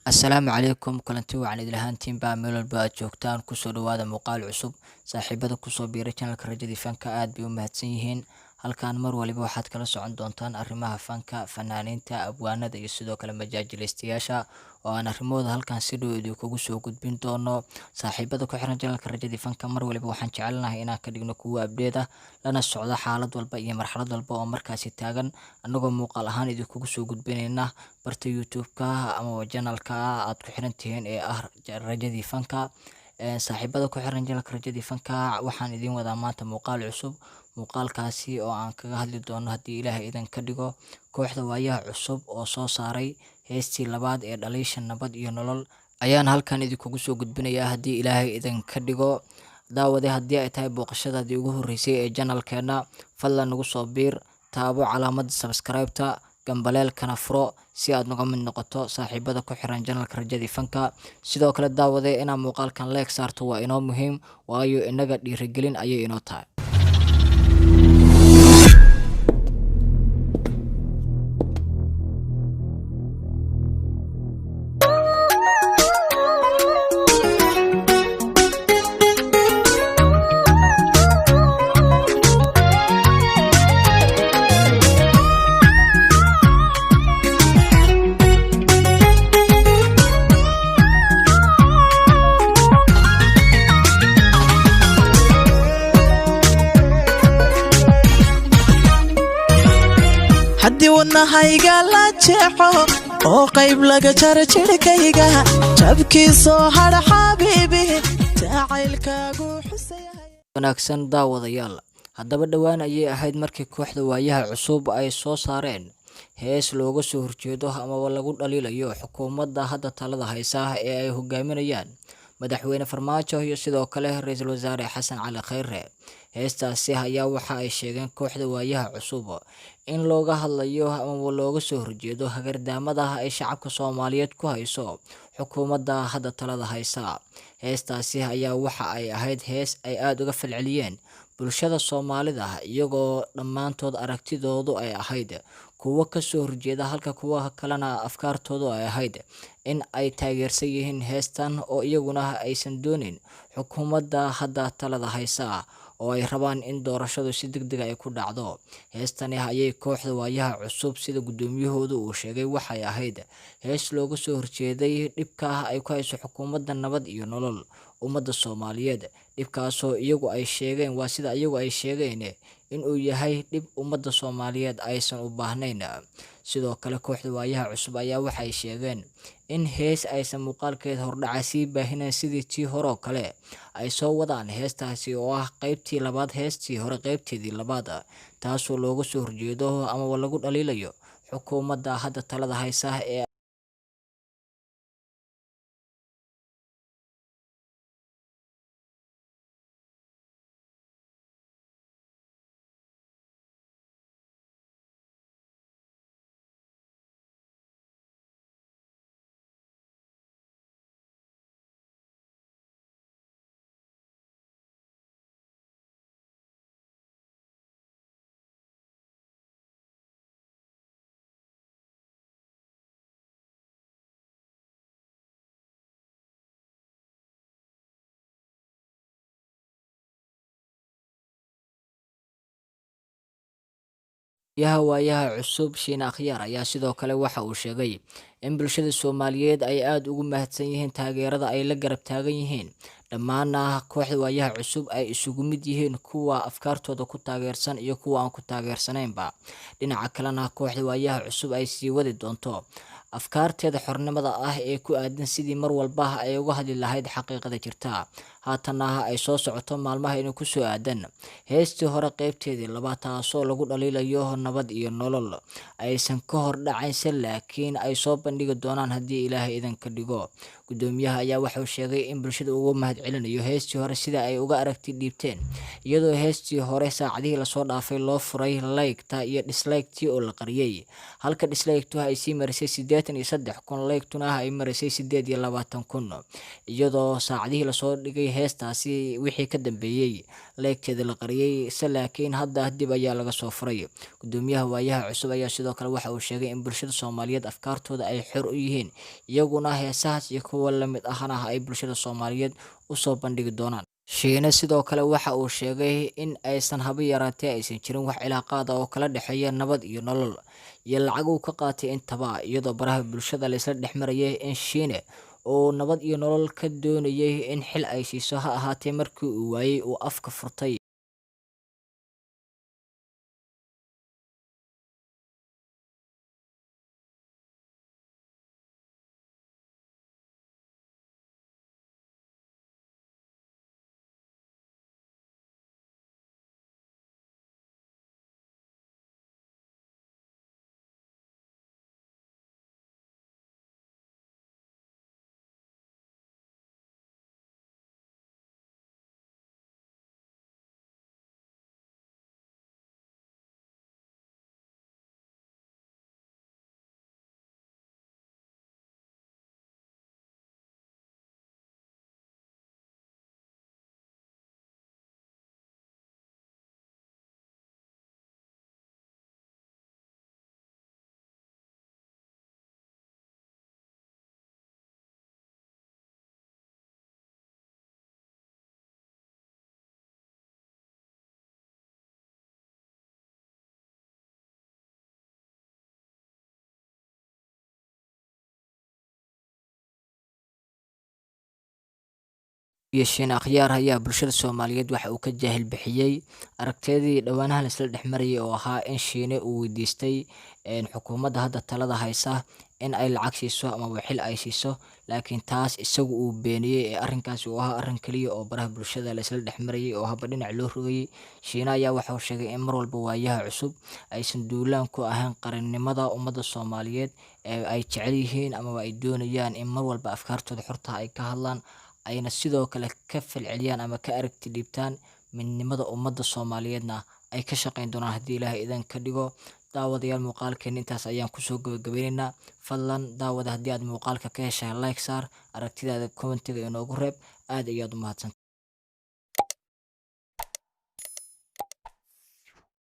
Assalaamu calaykum kulanti wacan idil ahaantiin baa meel walba aad joogtaan kusoo dhawaada muuqaal cusub. Saaxiibada kusoo biiray channelka Rajadii Fanka aad bay u mahadsan yihiin. Halkaan mar waliba waxaad kala socon doontaan arrimaha fanka, fanaaniinta, abwaanada iyo sidoo kale majaajilaystayaasha oo aan arrimahooda halkaan si dhow idinkugu soo gudbin doono. Saaxiibada ku xiran channelka Rajadii Fanka mar waliba waxaan jecelnahay inaan ka dhigno kuwo update ah, lana socda xaalad walba iyo marxalad walba oo markaasi taagan, annagoo muuqaal ahaan idinkugu soo gudbinayna barta YouTube-ka ama channelka aad ku xiran tihiin ee ah Rajadii Fanka. Saaxiibada ku xiran channelka Rajadii Fanka waxaan idin wadaa maanta muuqaal cusub. Muuqaalkaasi oo aan kaga hadli doono haddii Ilaahay idin ka dhigo kooxda waayaha cusub oo soo saaray heestii labaad ee Dhaliisha Nabad iyo Nolol ayaan halkan idinkugu soo gudbinayaa haddii Ilaahay idin ka dhigo. Daawade haddii ay tahay booqashadaadii ugu horreysay ee channelkeena, fadlan nagu soo biir, taabo calaamadda subscribe-ta, gambaleelkana furo si aad naga mid noqoto saaxiibada ku xiran channelka Rajadii Fanka. Sidoo kale daawade inaad muuqaalkan like saarto waa inoo muhiim, waayo inaga dhiirigelin ayay inoo tahay. haddii wadnahayga la jeexo oo qayb laga jaro jirkayga jabkiisoo hadha xabiibi jacaylkaagu xusayahay. Wanaagsan daawadayaal, haddaba dhowaan ayay ahayd markii kooxda waayaha cusub ay soo saareen hees looga soo horjeedo amaba lagu dhaliilayo xukuumadda hadda talada haysa ee ay hogaaminayaan madaxweyne Farmaajo iyo sidoo kale ra'iisul wasaare Xasan Cali Khayre. Heestaasi ayaa waxa ay sheegeen kooxda waayaha cusub in looga hadlayo ama looga soo horjeedo hagardaamada ay shacabka Soomaaliyeed ku hayso xukuumadda hadda talada haysa. Heestaasi ayaa waxa ay ahayd hees ay aad uga falceliyeen bulshada Soomaalida, iyagoo dhammaantood aragtidoodu ay ahayd kuwo ka soo horjeeda, halka kuwa kalena afkaartoodu ay ahayd in ay taageersan yihiin heestan oo iyaguna aysan doonin xukuumadda hadda talada haysa oo ay rabaan in doorashadu si degdeg ah ay ku dhacdo. Heestani ayay kooxda waayaha cusub sida gudoomiyahoodu uu sheegay waxay ahayd hees looga soo horjeeday dhibka ay ku hayso xukuumadda nabad iyo nolol ummadda Soomaaliyeed. Dhibkaasoo iyagu ay sheegeen, waa sida iyagu ay sheegeen, in uu yahay dhib ummadda Soomaaliyeed aysan u baahnayn. Sidoo kale kooxda waayaha cusub ayaa waxay sheegeen in hees aysan muuqaalkeeda hordhaca sii baahinayn sidii tii hore oo kale, ay soo wadaan heestaasi oo ah qaybtii labaad heestii hore qaybteedii labaad, taasoo looga soo horjeedo amaba lagu dhaliilayo xukuumadda hadda talada haysa ee waayaha cusub. Shiina Akhyaar ayaa sidoo kale waxa uu sheegay in bulshada Soomaaliyeed ay aad ugu mahadsan yihiin taageerada ay la garab taagan yihiin, dhammaana kooxda waayaha cusub ay isugu mid yihiin kuwa afkaartooda ku taageersan iyo kuwa aan ku taageersanaynba. Dhinaca kalena kooxda waayaha cusub ay sii wadi doonto afkaarteeda xornimada ah ee ku aadan sidii mar walba ay uga hadli lahayd xaqiiqada jirta. Haatana ay soo socoto maalmaha inuu ku soo aadan heestii hore qaybteedii labaad, taasoo lagu dhaliilayo nabad iyo nolol, aysan ka hor dhacayn laakiin ay soo bandhigi doonaan haddii Ilaahay idin ka dhigo. Gudoomiyaha ayaa wuxuu sheegay in bulshada uga mahadcelinayo heestii hore sida ay uga aragti dhiibteen, iyadoo heestii hore saacadihii lasoo dhaafay loo furay like-ta iyo dislike-tii oo la qariyay, halka dislike-tu ay sii marisay 83,000 like-tuna ay marisay 28,000, iyadoo saacadihii lasoo dhigay heestaasi wixii ka dambeeyey leegteeda la qariyey laakiin hadda dib ayaa laga soo furay. Gudoomiyaha waayaha cusub ayaa sidoo kale waxa uu sheegay in bulshada Soomaaliyeed afkaartooda ay xor u yihiin, iyaguna heesahaas iyo kuwa la mid ahna ay bulshada Soomaaliyeed u soo bandhigi doonaan. Shiine sidoo kale waxa uu sheegay in aysan haba yaraatee aysan jirin wax cilaaqaad ah oo kala dhexeeya nabad iyo nolol iyo lacag uu ka qaatay intaba, iyadoo baraha bulshada la isla dhex marayay in Shiine uu nabad iyo nolol ka doonayay in xil ay siiso, ha ahaatee markii uu waayay uu afka furtay. Iyo Shiine Akhyaar ayaa bulshada Soomaaliyeed waxa uu ka jaahil bixiyay aragtidii dhawaanahan la isla dhex marayay oo ahaa in Shiine uu weydiistay xukuumadda hadda talada haysa in ay lacag siiso ama xil ay siiso, laakiin taas isagu uu beeniyay ee arrinkaasi uu ahaa arrin kaliya oo baraha bulshada la isla dhex marayay oo haba dhinac loo rogayay. Shiine ayaa waxa uu sheegay in mar walba waayaha cusub aysan duulaan ku ahayn qarannimada ummadda Soomaaliyeed ee ay jecel yihiin ama ay doonayaan in mar walba afkaartooda xorta ay ka hadlaan, ayna sidoo kale ka falceliyaan ama ka aragti dhiibtaan midnimada ummadda Soomaaliyeedna ay ka shaqeyn doonaan haddii Ilaahay idan ka dhigo. Daawadayaal, muuqaalkeena intaas ayaan kusoo gabagabeynaynaa. Fadlan daawada haddii aad muuqaalka ka heshay like saar, aragtidaada commentiga inoogu reeb. Aad ayaad u mahadsan.